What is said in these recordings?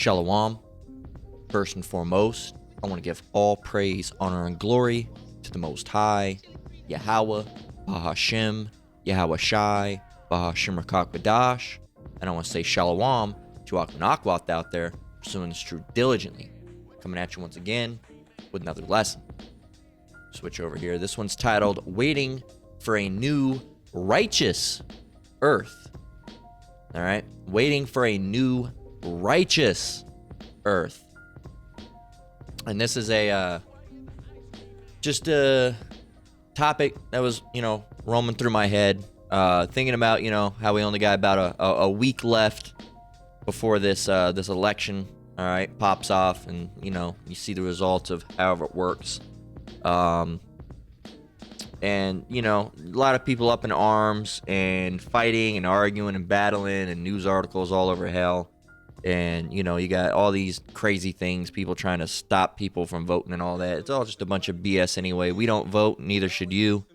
Shalom. First and foremost, I want to give all praise, honor, and glory to the Most High, Yahweh, Bahashem, Yahweh Shai, Bahashem Rakak Badash, and I want to say Shalom to Akhenakwat out there, pursuing this truth diligently. Coming at you once again with another lesson. Switch over here. This one's titled, Waiting for a New Righteous Earth. All right? Waiting for a new righteous earth. And this is just a topic that was, roaming through my head. Thinking about, how we only got about a week left before this election, all right, pops off, and, you see the results of however it works. And, a lot of people up in arms and fighting and arguing and battling and news articles all over hell. And, you got all these crazy things, people trying to stop people from voting and all that. It's all just a bunch of BS anyway. We don't vote, neither should you.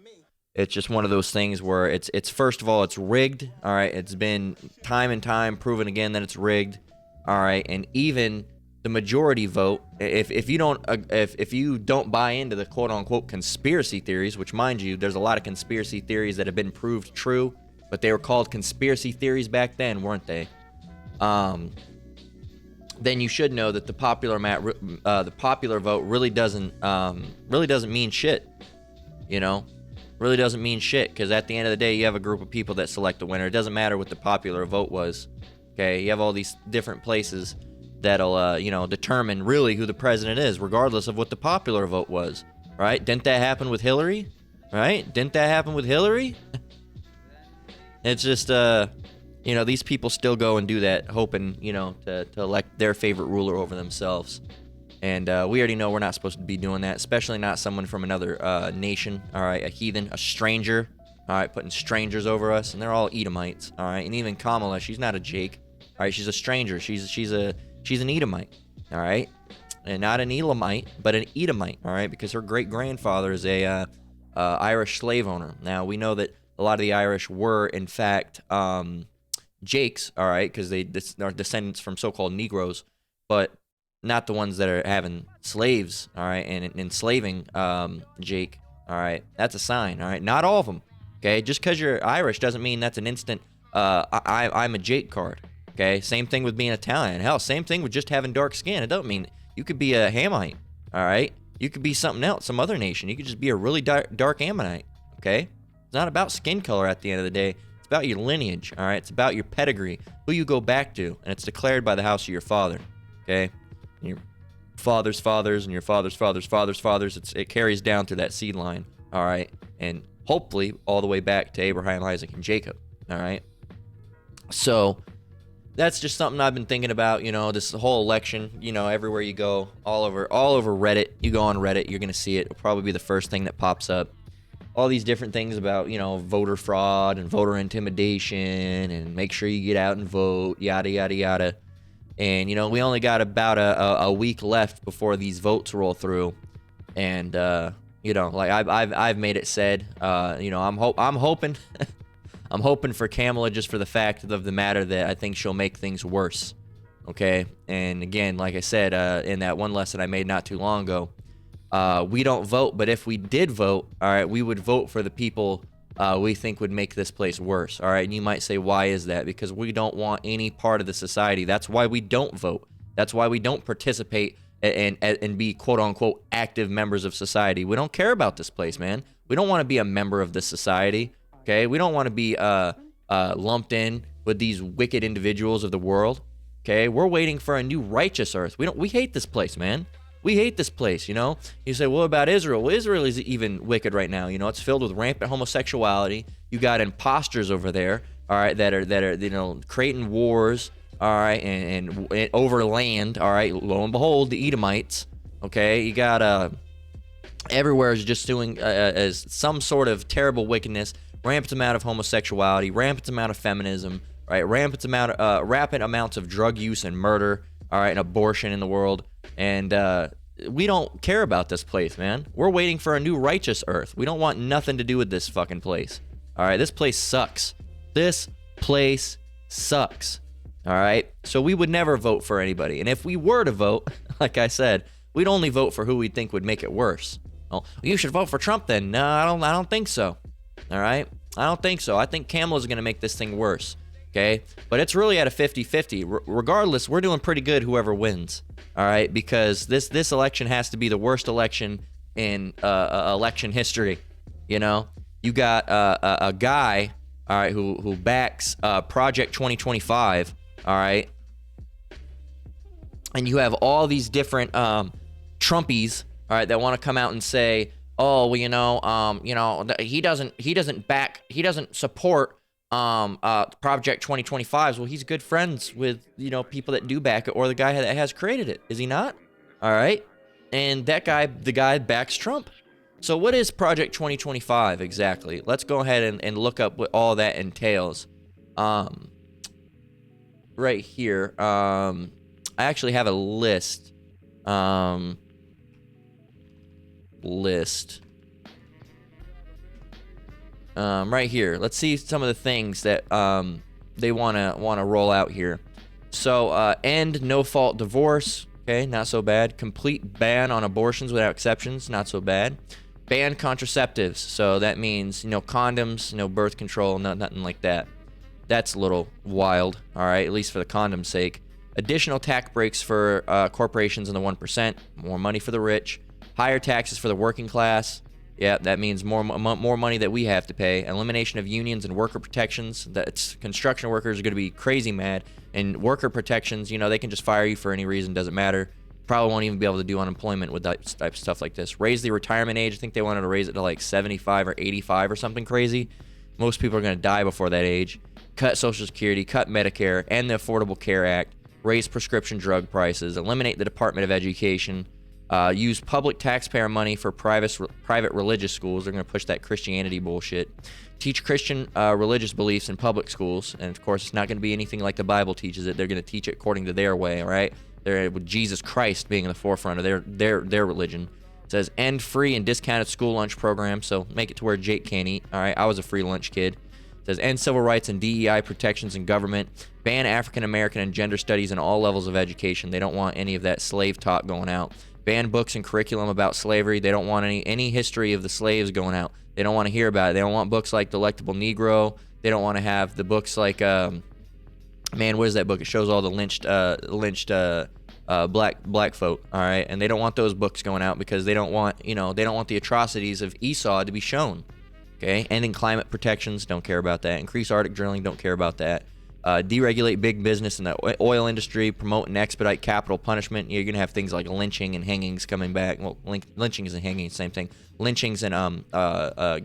It's just one of those things where it's first of all, it's rigged. All right. It's been time and time proven again that it's rigged. All right. And even the majority vote, if you don't buy into the quote unquote conspiracy theories, which mind you, there's a lot of conspiracy theories that have been proved true, but they were called conspiracy theories back then, weren't they? Then you should know that the popular vote really doesn't mean shit. Really doesn't mean shit, because at the end of the day, you have a group of people that select the winner. It doesn't matter what the popular vote was. Okay, you have all these different places that'll determine really who the president is, regardless of what the popular vote was. Right? Didn't that happen with Hillary? Right? Didn't that happen with Hillary? It's just these people still go and do that, hoping, to elect their favorite ruler over themselves. And we already know we're not supposed to be doing that, especially not someone from another nation, all right, a heathen, a stranger, all right, putting strangers over us, and they're all Edomites, all right, and even Kamala, she's not a Jake, all right, she's a stranger, she's an Edomite, all right, and not an Elamite, but an Edomite, all right, because her great-grandfather is a Irish slave owner. Now, we know that a lot of the Irish were, in fact, Jakes, all right, because they are descendants from so-called Negroes, but not the ones that are having slaves, all right, and enslaving Jake, all right. That's a sign, all right. Not all of them, okay. Just because you're Irish doesn't mean that's an instant I'm a Jake card, okay. Same thing with being Italian. Hell, same thing with just having dark skin. It doesn't mean you could be a Hamite, all right. You could be something else, some other nation. You could just be a really dark Ammonite, okay. It's not about skin color at the end of the day. It's about your lineage, all right. It's about your pedigree, who you go back to, and it's declared by the house of your father, okay. Your father's fathers and your father's father's father's fathers. It carries down through that seed line, all right, and hopefully all the way back to Abraham, Isaac, and Jacob, all right. So that's just something I've been thinking about. This whole election. Everywhere you go, all over Reddit. You go on Reddit, you're gonna see it. It'll probably be the first thing that pops up. All these different things about voter fraud and voter intimidation, and make sure you get out and vote, yada yada yada. And, we only got about a week left before these votes roll through. And, like I've made it said, I'm hoping I'm hoping for Kamala just for the fact of the matter that I think she'll make things worse. Okay. And again, like I said, in that one lesson I made not too long ago, we don't vote, but if we did vote, all right, we would vote for the people we think would make this place worse. All right. And you might say, why is that? Because we don't want any part of the society. That's why we don't vote. That's why we don't participate and be quote unquote active members of society. We don't care about this place, man. We don't want to be a member of this society. Okay. We don't want to be lumped in with these wicked individuals of the world. Okay. We're waiting for a new righteous earth. We hate this place, man. We hate this place, You say, well, about Israel? Well, Israel is even wicked right now. It's filled with rampant homosexuality. You got imposters over there, all right, that are creating wars, all right, and over land, all right. Lo and behold, the Edomites, okay. You got everywhere is just doing as some sort of terrible wickedness, rampant amount of homosexuality, rampant amount of feminism, right, rampant amounts of drug use and murder, all right, and abortion in the world. And we don't care about this place, man. We're waiting for a new righteous earth. We don't want nothing to do with this fucking place. All right, this place sucks. This place sucks. All right. So we would never vote for anybody. And if we were to vote, like I said, we'd only vote for who we think would make it worse. Oh, you should vote for Trump then. No, I don't think so. All right. I don't think so. I think Kamala's going to make this thing worse. Okay. But it's really at a 50-50. Regardless, we're doing pretty good whoever wins. All right. Because this election has to be the worst election in election history. You know, you got a guy, all right, who backs Project 2025. All right. And you have all these different Trumpies, all right, that want to come out and say, oh, well, he doesn't support Project 2025. Well, he's good friends with, people that do back it, or the guy that has created it. Is he not? All right. And the guy backs Trump. So what is Project 2025 exactly? Let's go ahead and look up what all that entails. Right here. I actually have a list. Right here. Let's see some of the things that they wanna roll out here. So end no-fault divorce. Okay, not so bad. Complete ban on abortions without exceptions. Not so bad. Ban contraceptives. So that means no condoms, no birth control, nothing like that. That's a little wild. All right, at least for the condom's sake. Additional tax breaks for corporations in the 1%. More money for the rich. Higher taxes for the working class. Yeah, that means more money that we have to pay. Elimination of unions and worker protections. That's construction workers are going to be crazy mad. And worker protections, they can just fire you for any reason. Doesn't matter. Probably won't even be able to do unemployment with that type of stuff like this. Raise the retirement age. I think they wanted to raise it to like 75 or 85 or something crazy. Most people are going to die before that age. Cut Social Security, cut Medicare and the Affordable Care Act. Raise prescription drug prices. Eliminate the Department of Education. Use public taxpayer money for private religious schools. They're going to push that Christianity bullshit. Teach Christian religious beliefs in public schools. And, of course, it's not going to be anything like the Bible teaches it. They're going to teach it according to their way, all right? They're with Jesus Christ being in the forefront of their religion. It says end free and discounted school lunch program, so make it to where Jake can't eat. All right, I was a free lunch kid. It says end civil rights and DEI protections in government. Ban African American and gender studies in all levels of education. They don't want any of that slave talk going out. Ban books and curriculum about slavery. They don't want any history of the slaves going out. They don't want to hear about it. They don't want books like Delectable Negro. They don't want to have the books like, what is that book? It shows all the lynched black folk. All right, and they don't want those books going out because they don't want the atrocities of Esau to be shown. Okay, ending climate protections. Don't care about that. Increase Arctic drilling. Don't care about that. Deregulate big business in the oil industry, promote and expedite capital punishment. You're going to have things like lynching and hangings coming back. Well, lynchings and hangings, same thing. Lynchings and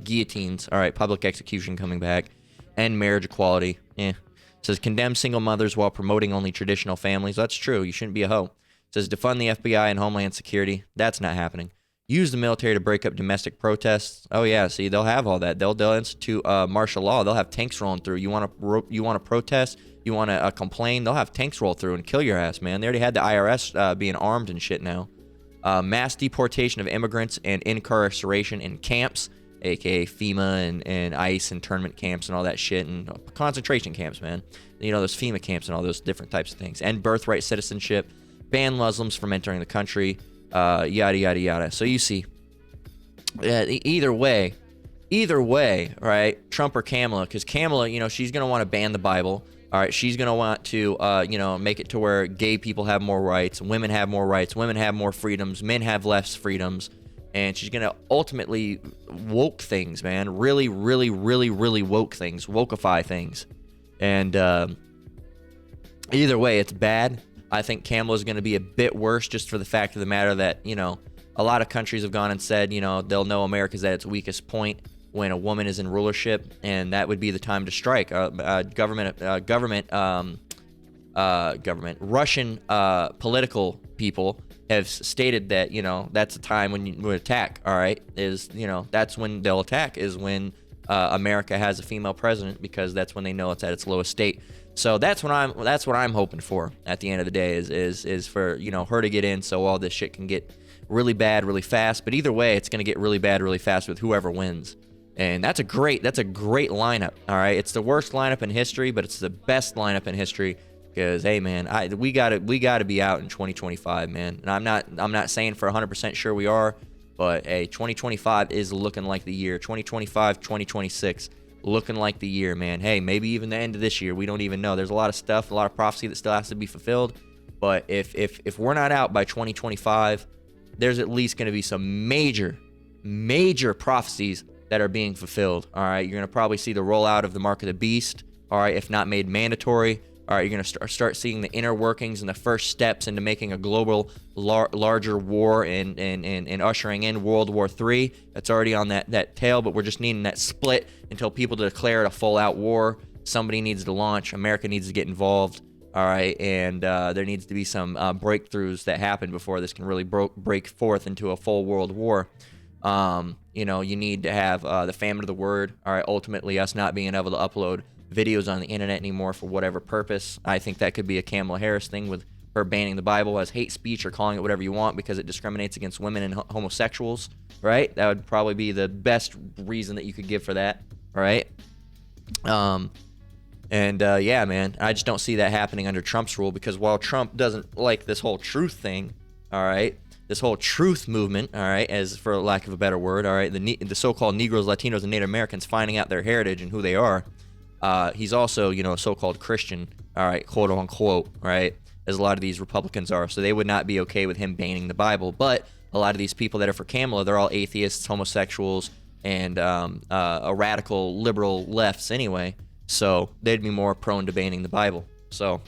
guillotines. All right, public execution coming back. End marriage equality. It says condemn single mothers while promoting only traditional families. That's true. You shouldn't be a hoe. It says defund the FBI and Homeland Security. That's not happening. Use the military to break up domestic protests. Oh yeah, see, they'll have all that. They'll institute martial law. They'll have tanks rolling through. You want to protest? You want to complain? They'll have tanks roll through and kill your ass, man. They already had the IRS being armed and shit now. Mass deportation of immigrants and incarceration in camps, aka FEMA and ICE internment camps and all that shit, and concentration camps, man. Those FEMA camps and all those different types of things. And birthright citizenship. Ban Muslims from entering the country. Yada yada yada. So you see, either way, right? Trump or Kamala, because Kamala, she's gonna want to ban the Bible. All right, she's gonna want to, make it to where gay people have more rights, women have more rights, women have more freedoms, men have less freedoms, and she's gonna ultimately woke things, man. Really, really, really, really woke things, wokeify things, and either way, it's bad. I think Kamala's going to be a bit worse just for the fact of the matter that, a lot of countries have gone and said, they'll know America's at its weakest point when a woman is in rulership, and that would be the time to strike. Russian political people have stated that, that's the time when you would attack, all right, that's when they'll attack, is when America has a female president, because that's when they know it's at its lowest state. So that's what I'm hoping for at the end of the day is for her to get in, so all this shit can get really bad really fast. But either way, it's gonna get really bad really fast with whoever wins, and that's a great lineup. All right, it's the worst lineup in history, but it's the best lineup in history Because hey, man, we gotta be out in 2025, man. And I'm not saying for 100% sure we are, but hey, 2025 is looking like the year. 2025, 2026, looking like the year, man. Hey, maybe even the end of this year. We don't even know. There's a lot of stuff, a lot of prophecy that still has to be fulfilled. But if we're not out by 2025, there's at least going to be some major prophecies that are being fulfilled. All right, you're going to probably see the rollout of the mark of the beast. All right, if not made mandatory. All right, you're going to start seeing the inner workings and the first steps into making a global, larger war and ushering in World War III. That's already on that tail, but we're just needing that split until people declare it a full-out war. Somebody needs to launch. America needs to get involved. All right, and there needs to be some breakthroughs that happen before this can really break forth into a full world war. You know, you need to have the famine of the word. All right, ultimately us not being able to upload videos on the internet anymore for whatever purpose. I think that could be a Kamala Harris thing with her banning the Bible as hate speech or calling it whatever you want because it discriminates against women and homosexuals, right? That would probably be the best reason that you could give for that, right? Yeah, man, I just don't see that happening under Trump's rule because while Trump doesn't like this whole truth thing, all right, this whole truth movement, all right, as for lack of a better word, all right, the so-called Negroes, Latinos, and Native Americans finding out their heritage and who they are. He's also, you know, a so-called Christian, all right, quote unquote, right, as a lot of these Republicans are. So they would not be okay with him banning the Bible. But a lot of these people that are for Kamala, they're all atheists, homosexuals, and a radical liberal lefts anyway. So they'd be more prone to banning the Bible. So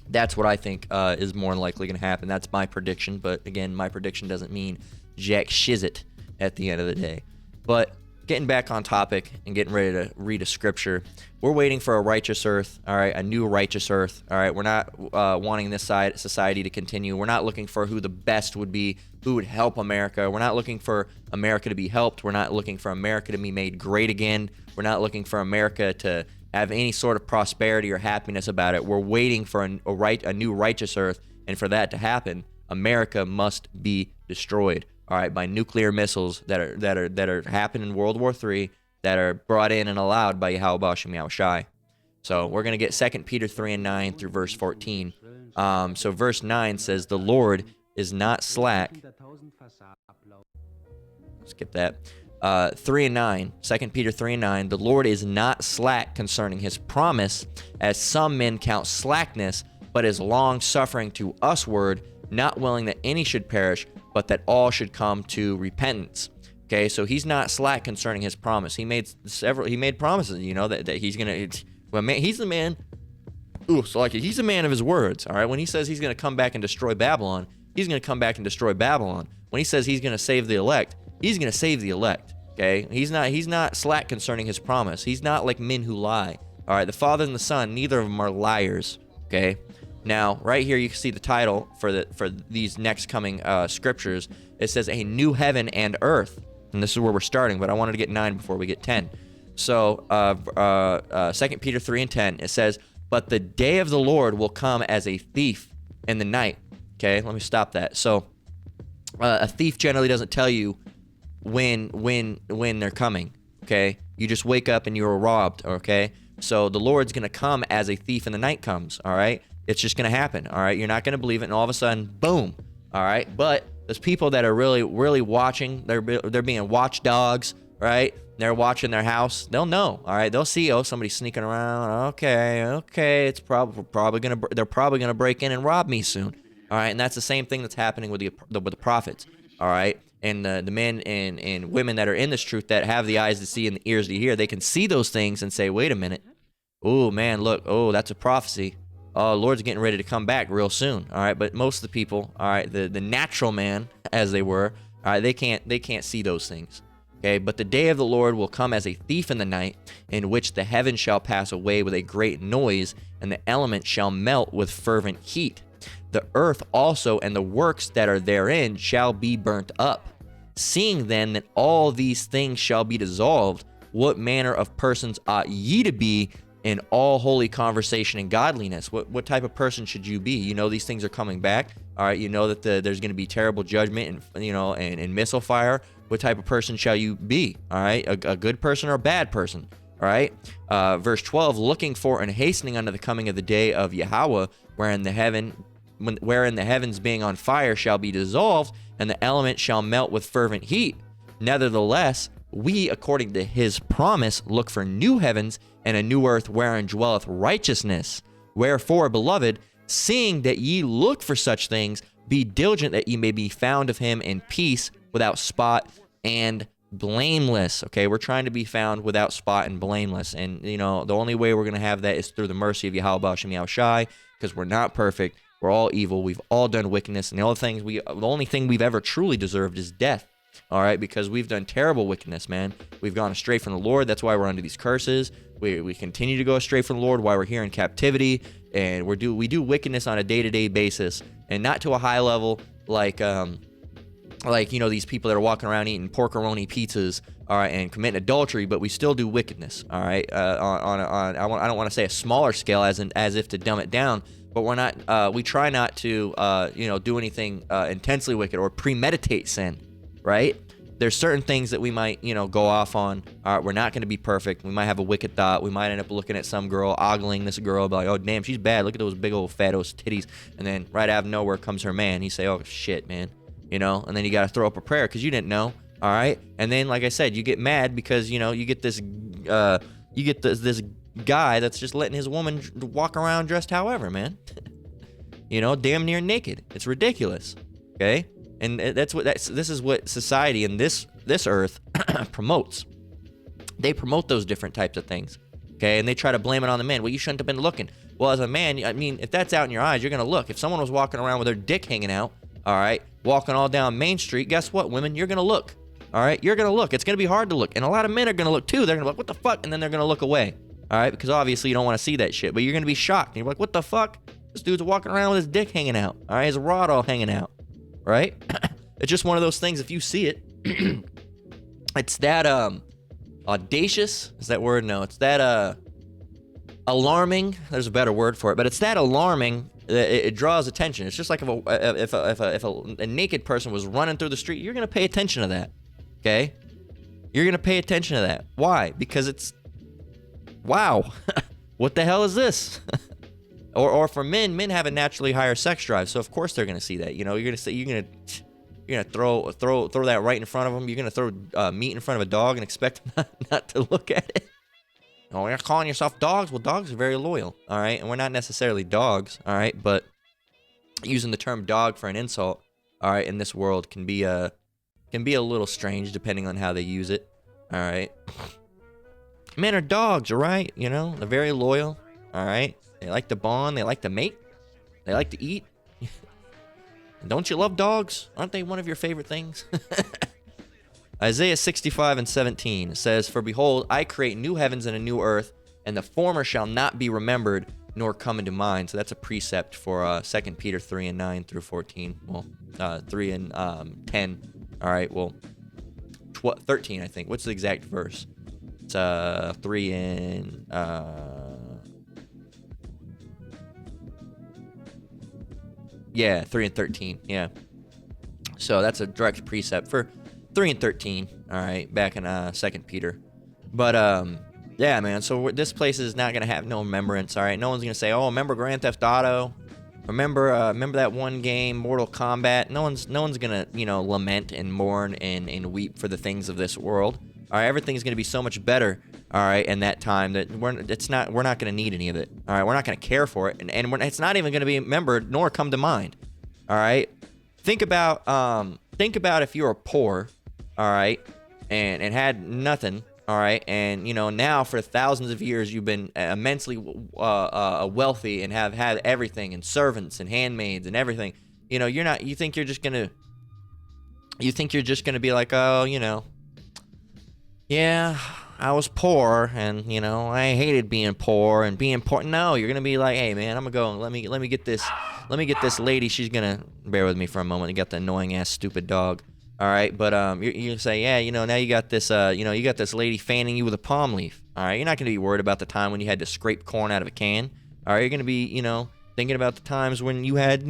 that's what I think is more than likely going to happen. That's my prediction. But again, my prediction doesn't mean jack shizit at the end of the day. But getting back on topic and getting ready to read a scripture, we're waiting for a righteous earth, all right, a new righteous earth, all right. We're not wanting this society to continue. We're not looking for who the best would be, who would help America. We're not looking for America to be helped. We're not looking for America to be made great again. We're not looking for America to have any sort of prosperity or happiness about it. We're waiting for a new righteous earth, and for that to happen, America must be destroyed. All right, by nuclear missiles that are happening in World War III, that are brought in and allowed by Yahweh Shem Yahushai. So we're gonna get 2 Peter 3:9 through verse 14. So verse 9 says, "The Lord is not slack." Skip that. 3:9, 2 Peter 3:9. "The Lord is not slack concerning His promise, as some men count slackness, but is long suffering to usward, not willing that any should perish, but that all should come to repentance." Okay, so he's not slack concerning his promise. He made promises, you know, that he's gonna. Well, man, he's the man. Ooh, so like he's a man of his words. All right, when he says he's gonna come back and destroy Babylon, he's gonna come back and destroy Babylon. When he says he's gonna save the elect, he's gonna save the elect. Okay, he's not slack concerning his promise. He's not like men who lie. All right, the Father and the Son, neither of them are liars. Okay. Now, right here, you can see the title for these next coming scriptures. It says a new heaven and earth, and this is where we're starting. But I wanted to get 9 before we get 10. So, 2 Peter 3:10, it says, "But the day of the Lord will come as a thief in the night." Okay, let me stop that. So, a thief generally doesn't tell you when they're coming. Okay, you just wake up and you're robbed. Okay, so the Lord's gonna come as a thief in the night comes. All right. It's just going to happen, all right? You're not going to believe it, and all of a sudden, boom, all right? But there's people that are really, really watching. They're being watchdogs, right? They're watching their house. They'll know, all right? They'll see, oh, somebody's sneaking around. Okay, it's probably going to, they're probably going to break in and rob me soon, all right? And that's the same thing that's happening with the prophets, all right? And the men and women that are in this truth that have the eyes to see and the ears to hear, they can see those things and say, wait a minute. Oh, man, look, oh, that's a prophecy. Oh, Lord's getting ready to come back real soon. All right, but most of the people, all right, the natural man, as they were, all right, they can't see those things. Okay, but the day of the Lord will come as a thief in the night, in which the heavens shall pass away with a great noise, and the elements shall melt with fervent heat. The earth also and the works that are therein shall be burnt up. Seeing then that all these things shall be dissolved, what manner of persons ought ye to be in all holy conversation and godliness? What type of person should you be? You know these things are coming back. All right, you know that there's going to be terrible judgment and missile fire. What type of person shall you be? All right, a good person or a bad person? All right. Verse 12, looking for and hastening unto the coming of the day of Yahweh, wherein the heavens being on fire shall be dissolved, and the element shall melt with fervent heat. Nevertheless, we, according to his promise, look for new heavens and a new earth wherein dwelleth righteousness. Wherefore, beloved, seeing that ye look for such things, be diligent that ye may be found of him in peace, without spot and blameless. Okay, we're trying to be found without spot and blameless. And, the only way we're going to have that is through the mercy of Yahweh Shem Yahushai, because we're not perfect. We're all evil. We've all done wickedness. And the only thing we've ever truly deserved is death. All right, because we've done terrible wickedness, man. We've gone astray from the Lord. That's why we're under these curses. We continue to go astray from the Lord while we're here in captivity, and we do wickedness on a day-to-day basis, and not to a high level like these people that are walking around eating porkeroni pizzas, all right, and committing adultery, but we still do wickedness, all right, I don't want to say a smaller scale as if to dumb it down, but we're not we try not to do anything intensely wicked or premeditate sin. Right? There's certain things that we might, go off on. All right, we're not going to be perfect. We might have a wicked thought. We might end up looking at some girl, ogling this girl, be like, oh, damn, she's bad. Look at those big old fatos titties. And then right out of nowhere comes her man. He say, oh, shit, man. And then you got to throw up a prayer because you didn't know. All right? And then, like I said, you get mad because, you get this guy that's just letting his woman walk around dressed however, man. Damn near naked. It's ridiculous. Okay? And this is what society and this earth promotes. They promote those different types of things, okay? And they try to blame it on the man. Well, you shouldn't have been looking. Well, as a man, I mean, if that's out in your eyes, you're going to look. If someone was walking around with their dick hanging out, all right, walking all down Main Street, guess what, women? You're going to look, all right? You're going to look. It's going to be hard to look. And a lot of men are going to look, too. They're going to be like, what the fuck? And then they're going to look away, all right? Because obviously you don't want to see that shit. But you're going to be shocked. And you're like, what the fuck? This dude's walking around with his dick hanging out, all right? His rod all hanging out. Right? It's just one of those things. If you see it, it's that audacious. Is that word? No, it's that alarming. There's a better word for it, but it's that alarming that it draws attention. It's just like if a naked person was running through the street, you're gonna pay attention to that. Okay? You're gonna pay attention to that. Why? Because it's wow. What the hell is this? Or for men have a naturally higher sex drive, so of course they're gonna see that. You're gonna throw that right in front of them. You're gonna throw meat in front of a dog and expect them not to look at it. Oh, you're calling yourself dogs? Well, dogs are very loyal, all right, and we're not necessarily dogs, all right, but using the term dog for an insult, all right, in this world can be a little strange depending on how they use it, all right. Men are dogs, all right, they're very loyal, all right. They like to bond. They like to mate. They like to eat. Don't you love dogs? Aren't they one of your favorite things? Isaiah 65:17 says, for behold, I create new heavens and a new earth, and the former shall not be remembered, nor come into mind. So that's a precept for 2 Peter 3:9 through 14. Well, 3 and 10. All right, well, 13, I think. What's the exact verse? It's 3 and... Yeah, 3 and 13. Yeah. So that's a direct precept for 3 and 13. All right, back in 2 Peter. But yeah, man. So this place is not gonna have no remembrance. All right, no one's gonna say, "Oh, remember Grand Theft Auto? Remember that one game, Mortal Kombat?" No one's gonna lament and mourn and weep for the things of this world. All right, everything's gonna be so much better. All right, in that time that we're not gonna need any of it. All right, we're not gonna care for it, and it's not even gonna be remembered nor come to mind. All right, think about if you were poor, all right, and had nothing, all right, and now for thousands of years you've been immensely wealthy and have had everything and servants and handmaids and everything. You think you're just gonna be like, oh, yeah, I was poor, and I hated being poor and being poor. No, you're gonna be like, hey man, I'm gonna go. Let me get this lady. She's gonna bear with me for a moment. You got the annoying ass stupid dog. All right, but you say, yeah, now you got this, you got this lady fanning you with a palm leaf. All right, you're not gonna be worried about the time when you had to scrape corn out of a can. All right, you're gonna be, thinking about the times when you had,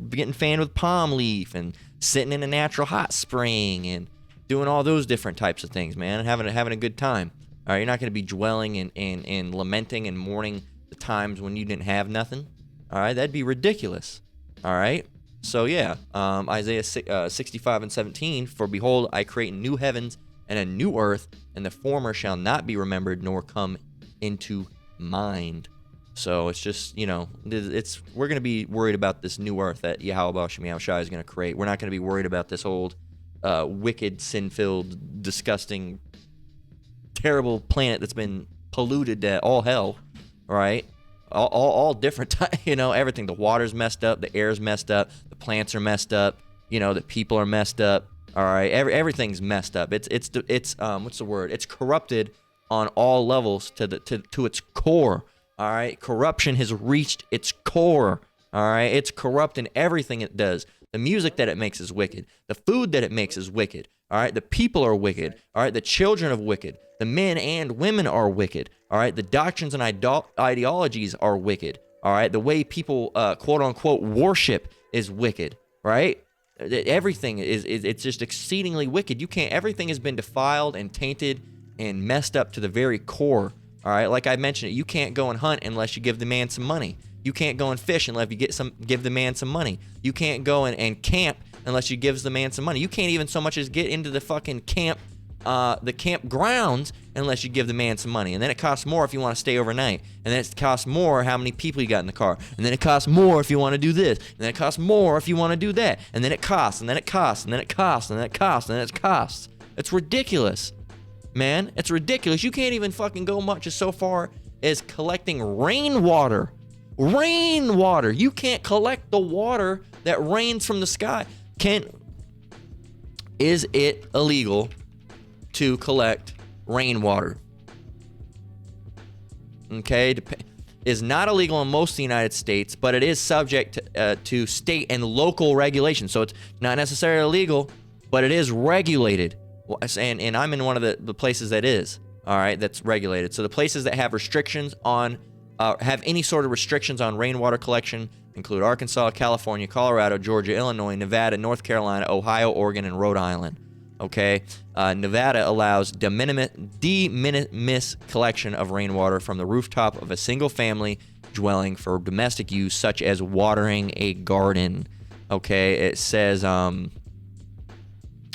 getting fanned with palm leaf and sitting in a natural hot spring and doing all those different types of things, man, and having a good time. All right, you're not going to be dwelling and lamenting and mourning the times when you didn't have nothing. All right, that'd be ridiculous. All right, so yeah, Isaiah 65:17, for behold, I create new heavens and a new earth, and the former shall not be remembered nor come into mind. So it's just, we're going to be worried about this new earth that Yahweh Shemiah Shai is going to create. We're not going to be worried about this old wicked, sin-filled, disgusting, terrible planet that's been polluted to all hell, right? All different everything. The water's messed up, the air's messed up, the plants are messed up, the people are messed up. All right, everything's messed up. It's what's the word? It's corrupted on all levels to its core. All right, corruption has reached its core. All right, it's corrupt in everything it does. The music that it makes is wicked. The food that it makes is wicked. All right, the people are wicked. All right, the children are wicked. The men and women are wicked. All right, the doctrines and ideologies are wicked. All right, the way people quote unquote worship is wicked. Right? Everything it's just exceedingly wicked. Everything has been defiled and tainted and messed up to the very core. All right, like I mentioned, you can't go and hunt unless you give the man some money. You can't go and fish unless you give the man some money. You can't go and camp unless you give the man some money. You can't even so much as get into the fucking camp, the campgrounds, unless you give the man some money. And then it costs more if you want to stay overnight. And then it costs more how many people you got in the car. And then it costs more if you want to do this. And then it costs more if you want to do that. And then it costs, and then it costs, and then it costs, and then it costs, and then it costs. It's ridiculous, man. It's ridiculous. You can't even fucking go much as so far as collecting rainwater. Rainwater. You can't collect the water that rains from the sky. Is it illegal to collect rainwater? Okay, is not illegal in most of the United States, but it is subject to state and local regulation. So it's not necessarily illegal, but it is regulated. And I'm in one of the places that is, all right, that's regulated. So the places that have restrictions on, have any sort of restrictions on rainwater collection include Arkansas, California, Colorado, Georgia, Illinois, Nevada, North Carolina, Ohio, Oregon, and Rhode Island. Okay, Nevada allows de minimis collection of rainwater from the rooftop of a single-family dwelling for domestic use, such as watering a garden. Okay, it says, all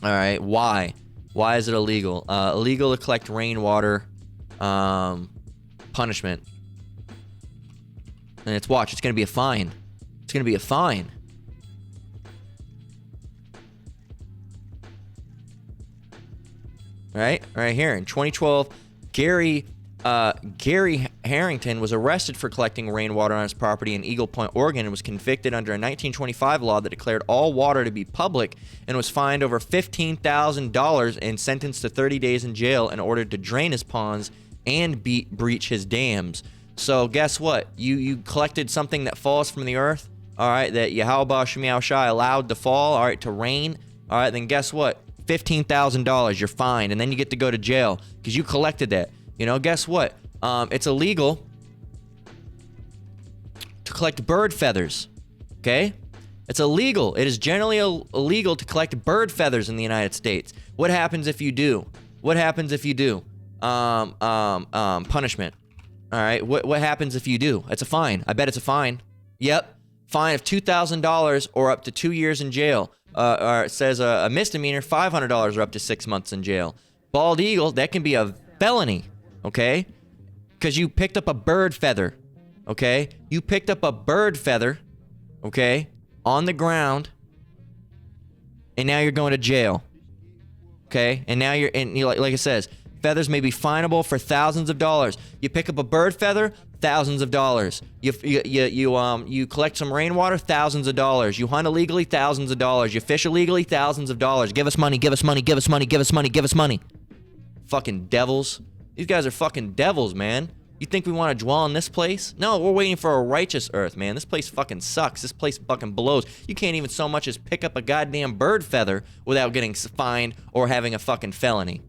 right, why? Why is it illegal? Illegal to collect rainwater, punishment. And it's going to be a fine. It's going to be a fine. Right here in 2012, Gary Harrington was arrested for collecting rainwater on his property in Eagle Point, Oregon, and was convicted under a 1925 law that declared all water to be public, and was fined over $15,000 and sentenced to 30 days in jail and ordered to drain his ponds and breach his dams. So guess what? You collected something that falls from the earth, all right, that Yahweh Shemiah Shai allowed to fall, all right, to rain, all right, then guess what? $15,000, you're fined, and then you get to go to jail because you collected that. Guess what? It's illegal to collect bird feathers, okay? It's illegal. It is generally illegal to collect bird feathers in the United States. What happens if you do? What happens if you do? Punishment. All right, what happens if you do? It's a fine. I bet it's a fine. Yep, fine of $2,000 or up to 2 years in jail. Or it says a misdemeanor, $500 or up to 6 months in jail. Bald eagle, that can be a felony, okay? Because you picked up a bird feather, okay? You picked up a bird feather, okay, on the ground, and now you're going to jail, okay? And now like it says, feathers may be finable for thousands of dollars. You pick up a bird feather, thousands of dollars. You collect some rainwater, thousands of dollars. You hunt illegally, thousands of dollars. You fish illegally, thousands of dollars. Give us money, give us money, give us money, give us money, give us money. Fucking devils. These guys are fucking devils, man. You think we want to dwell in this place? No, we're waiting for a righteous earth, man. This place fucking sucks. This place fucking blows. You can't even so much as pick up a goddamn bird feather without getting fined or having a fucking felony.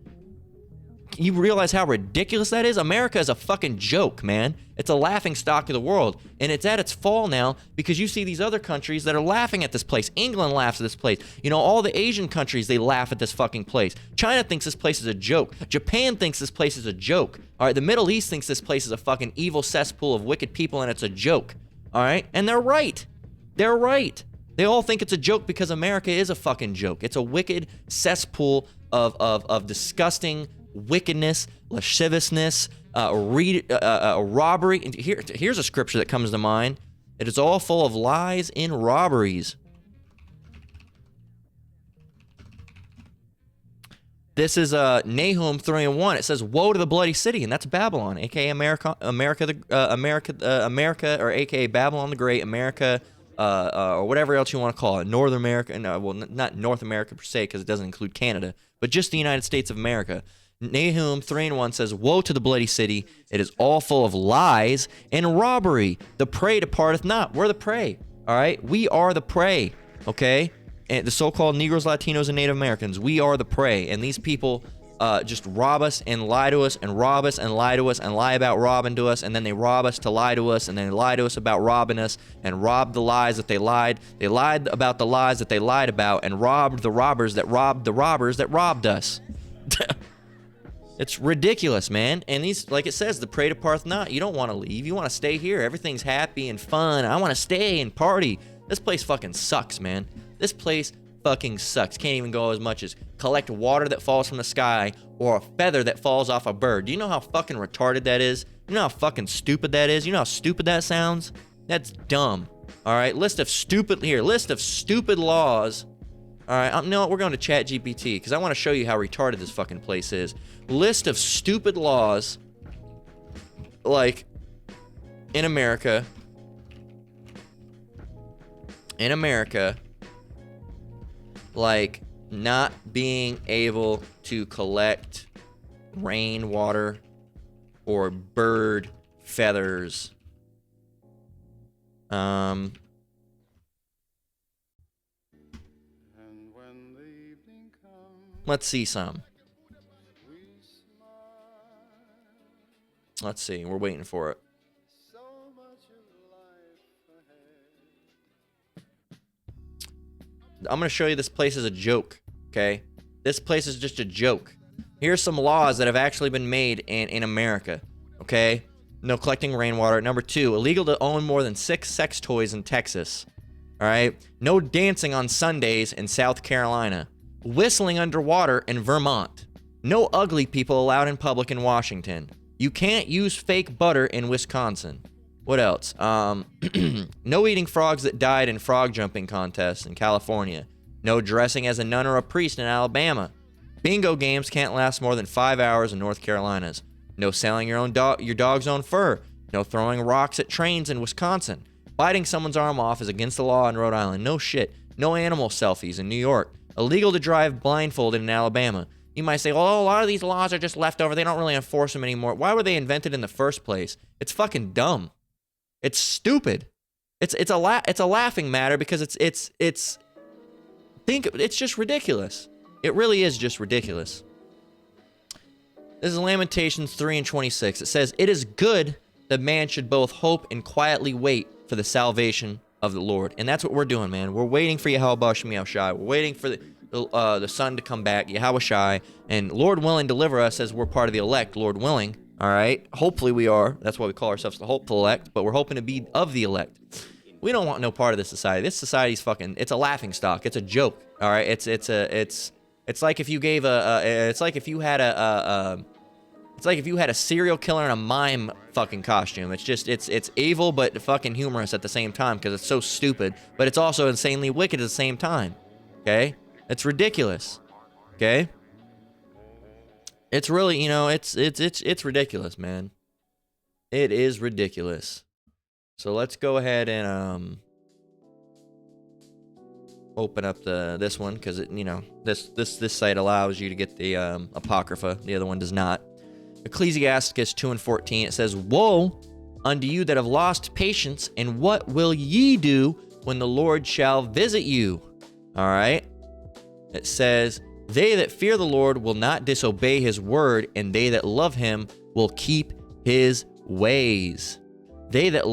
You realize how ridiculous that is? America is a fucking joke, man. It's a laughing stock of the world. And it's at its fall now because you see these other countries that are laughing at this place. England laughs at this place. You know, all the Asian countries, they laugh at this fucking place. China thinks this place is a joke. Japan thinks this place is a joke. All right, the Middle East thinks this place is a fucking evil cesspool of wicked people and it's a joke. All right, and they're right. They're right. They all think it's a joke because America is a fucking joke. It's a wicked cesspool of disgusting wickedness, lasciviousness, robbery. And here's a scripture that comes to mind. It is all full of lies and robberies. This is Nahum 3:1. It says, "Woe to the bloody city," and that's Babylon, aka America, or aka Babylon the Great, America, or whatever else you want to call it, North America. No, well, not North America per se, because it doesn't include Canada, but just the United States of America. Nahum 3:1 says, "Woe to the bloody city! It is all full of lies and robbery. The prey departeth not." We're the prey. All right, we are the prey. Okay. And the so-called Negroes, Latinos, and Native Americans, we are the prey. And these people just rob us and lie to us and rob us and lie to us and lie about robbing to us. And then they rob us to lie to us and then they lie to us about robbing us and rob the lies that they lied. They lied about the lies that they lied about and robbed the robbers that robbed the robbers that robbed us. It's ridiculous, man. And these, like it says, the prey departeth not. You don't want to leave. You want to stay here. Everything's happy and fun. I want to stay and party. This place fucking sucks, man. This place fucking sucks. Can't even go as much as collect water that falls from the sky or a feather that falls off a bird. Do you know how fucking retarded that is? You know how fucking stupid that is? You know how stupid that sounds? That's dumb. All right, list of stupid laws. All right, no, we're going to ChatGPT because I want to show you how retarded this fucking place is. List of stupid laws, like in America, like not being able to collect rainwater or bird feathers. Let's see some. Let's see. We're waiting for it. I'm going to show you this place is a joke, okay? This place is just a joke. Here's some laws that have actually been made in America, okay? No collecting rainwater. Number 2, illegal to own more than 6 sex toys in Texas, all right? No dancing on Sundays in South Carolina. Whistling underwater in Vermont. No ugly people allowed in public in Washington. You can't use fake butter in Wisconsin. What else? No eating frogs that died in frog jumping contests in California. No dressing as a nun or a priest in Alabama. Bingo games can't last more than 5 hours in North Carolinas. No selling your dog's own fur. No throwing rocks at trains in Wisconsin. Biting someone's arm off is against the law in Rhode Island. No shit. No animal selfies in New York. Illegal to drive blindfolded in Alabama. You might say, well, a lot of these laws are just left over. They don't really enforce them anymore. Why were they invented in the first place? It's fucking dumb. It's stupid. It's a laughing matter because it's just ridiculous. It really is just ridiculous. This is Lamentations 3:26. It says, "It is good that man should both hope and quietly wait for the salvation of the Lord." And that's what we're doing, man. We're waiting for Yahweh Shem Yahushai. We're waiting for the Son to come back, Yahweh Shai, and Lord willing deliver us as we're part of the elect, Lord willing. All right? Hopefully we are. That's why we call ourselves the hopeful elect, but we're hoping to be of the elect. We don't want no part of this society. This society's fucking, it's a laughing stock. It's a joke. All right? It's like if you gave it's like if you had a serial killer in a mime fucking costume. It's evil but fucking humorous at the same time because it's so stupid, but it's also insanely wicked at the same time. Okay? It's ridiculous. Okay? It's really, it's ridiculous, man. It is ridiculous. So let's go ahead and open up this one because this site allows you to get the Apocrypha. The other one does not. Ecclesiasticus 2:14, it says, "Woe unto you that have lost patience, and what will ye do when the Lord shall visit you?" All right. It says, They that fear the Lord will not disobey his word, and they that love him will keep his ways. They that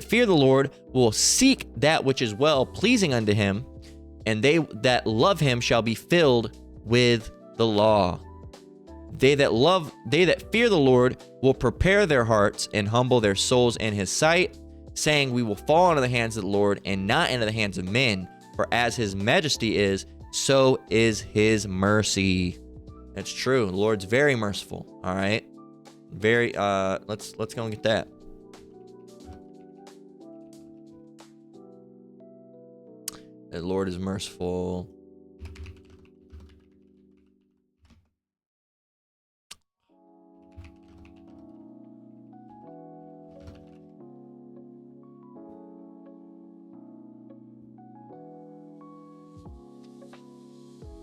fear the Lord will seek that which is well pleasing unto him, and they that love him shall be filled with the law. They that fear the Lord will prepare their hearts and humble their souls in his sight, saying, we will fall into the hands of the Lord and not into the hands of men, for as his majesty is, so is his mercy. That's true. The Lord's very merciful. All right. Very, let's go and get that. The Lord is merciful.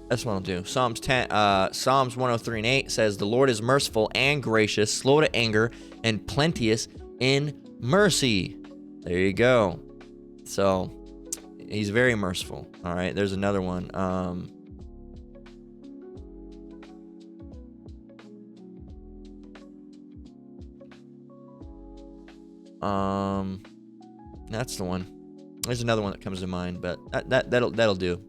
That's what I'll do. Psalms 103 and 8 says, the Lord is merciful and gracious, slow to anger, and plenteous in mercy. There you go. So, he's very merciful. All right, there's another one. That's the one. There's another one that comes to mind, but that'll do.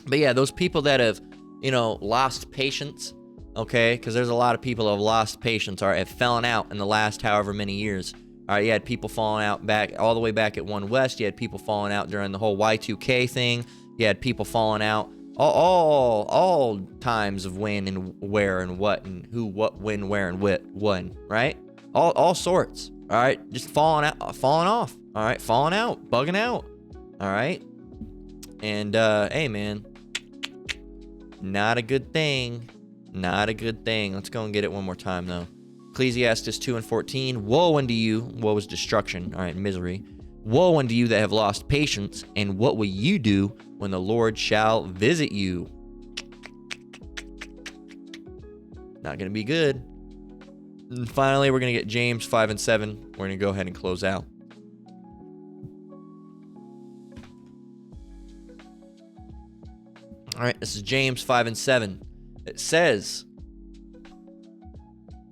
But yeah, those people that have, lost patience, okay? Because there's a lot of people who have lost patience, or have fallen out in the last however many years. All right, you had people falling out all the way back at One West. You had people falling out during the whole Y2K thing. You had people falling out all times of when and where and what and who, what, when, where, and when, right? All sorts. All right, just falling off. All right, falling out, bugging out. All right, and hey, man. Not a good thing. Not a good thing. Let's go and get it one more time, though. Ecclesiastes 2 and 14. Woe unto you. Woe is destruction. All right, misery. Woe unto you that have lost patience. And what will you do when the Lord shall visit you? Not going to be good. And finally, we're going to get James 5 and 7. We're going to go ahead and close out. All right, this is James 5 and 7. It says,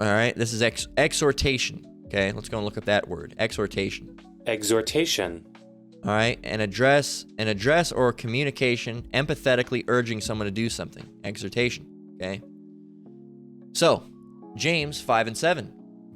all right, this is exhortation. Okay, let's go and look up that word. Exhortation. Exhortation. All right, an address or communication empathetically urging someone to do something. Exhortation. Okay. So, James 5 and 7.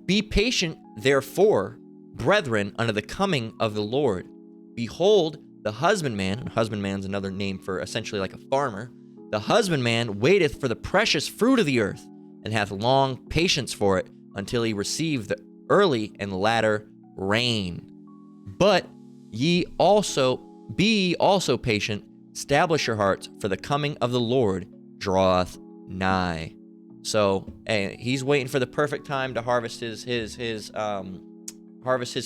Be patient, therefore, brethren, unto the coming of the Lord. Behold, the husbandman, and husbandman's another name for essentially like a farmer, the husbandman waiteth for the precious fruit of the earth, and hath long patience for it, until he receive the early and latter rain. But be ye also patient, establish your hearts, for the coming of the Lord draweth nigh. So, he's waiting for the perfect time to harvest his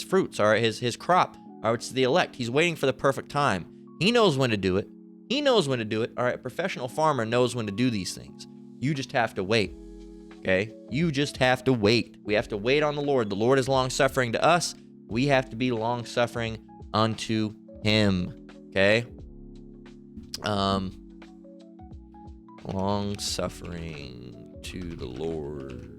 fruits, or his crop. Or it's the elect. He's waiting for the perfect time. He knows when to do it. All right, a professional farmer knows when to do these things. You just have to wait. Okay? You just have to wait. We have to wait on the Lord. The Lord is long-suffering to us. We have to be long-suffering unto him. Okay? Long-suffering to the Lord.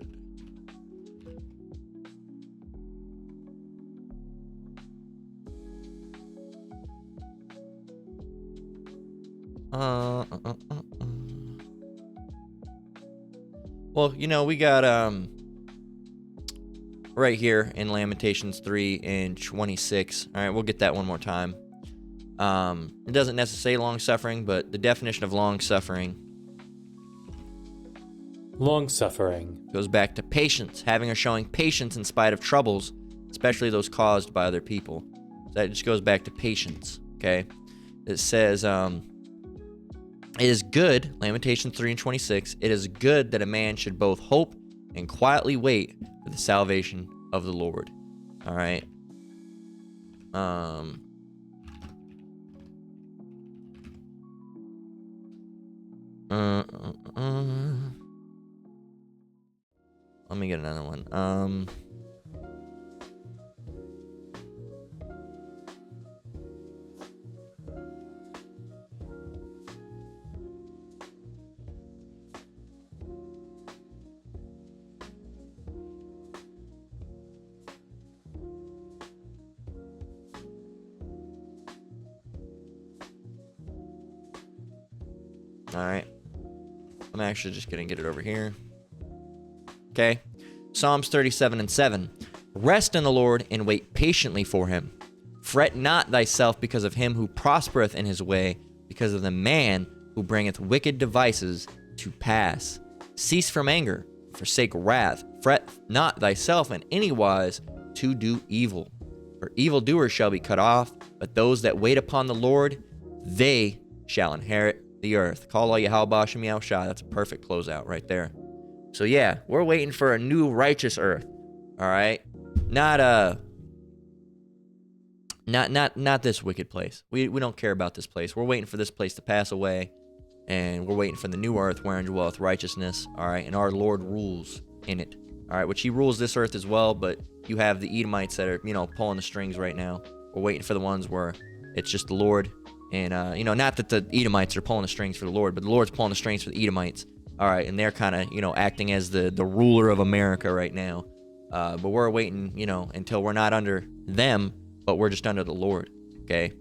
Well, we got right here in Lamentations 3 and 26. All right, we'll get that one more time. It doesn't necessarily say long-suffering, but the definition of long-suffering goes back to patience, having or showing patience in spite of troubles, especially those caused by other people. So that just goes back to patience, okay? It says, it is good, Lamentations 3 and 26, it is good that a man should both hope and quietly wait for the salvation of the Lord. All right. Let me get another one. All right. I'm actually just going to get it over here. Okay. Psalms 37:7. Rest in the Lord and wait patiently for him. Fret not thyself because of him who prospereth in his way, because of the man who bringeth wicked devices to pass. Cease from anger, forsake wrath. Fret not thyself in any wise to do evil. For evildoers shall be cut off, but those that wait upon the Lord, they shall inherit the earth. Call all Yahweh Shem Yahushua. That's a perfect closeout right there. So yeah, we're waiting for a new righteous earth. All right, not this wicked place. We don't care about this place. We're waiting for this place to pass away, and we're waiting for the new earth wherein dwelleth righteousness. All right, and our Lord rules in it. All right, which he rules this earth as well. But you have the Edomites that are pulling the strings right now. We're waiting for the ones where it's just the Lord. And, not that the Edomites are pulling the strings for the Lord, but the Lord's pulling the strings for the Edomites. All right, and they're kind of, acting as the ruler of America right now. But we're waiting, until we're not under them, but we're just under the Lord, okay?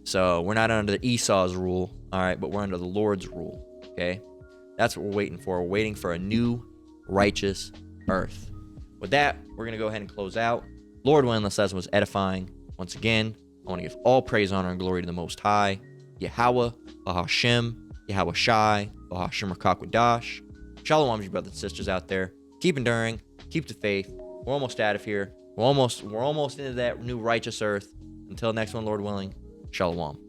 So we're not under Esau's rule, all right, but we're under the Lord's rule, okay? That's what we're waiting for. We're waiting for a new righteous earth. With that, we're going to go ahead and close out. Lord willing, this lesson was edifying. Once again, I want to give all praise, honor, and glory to the Most High, Yahweh, Bahashem, Yahweh Shai, Bahashem Rakakwadash. Shalom, you brothers and sisters out there. Keep enduring, keep the faith. We're almost out of here. We're almost into that new righteous earth. Until next one, Lord willing, Shalom.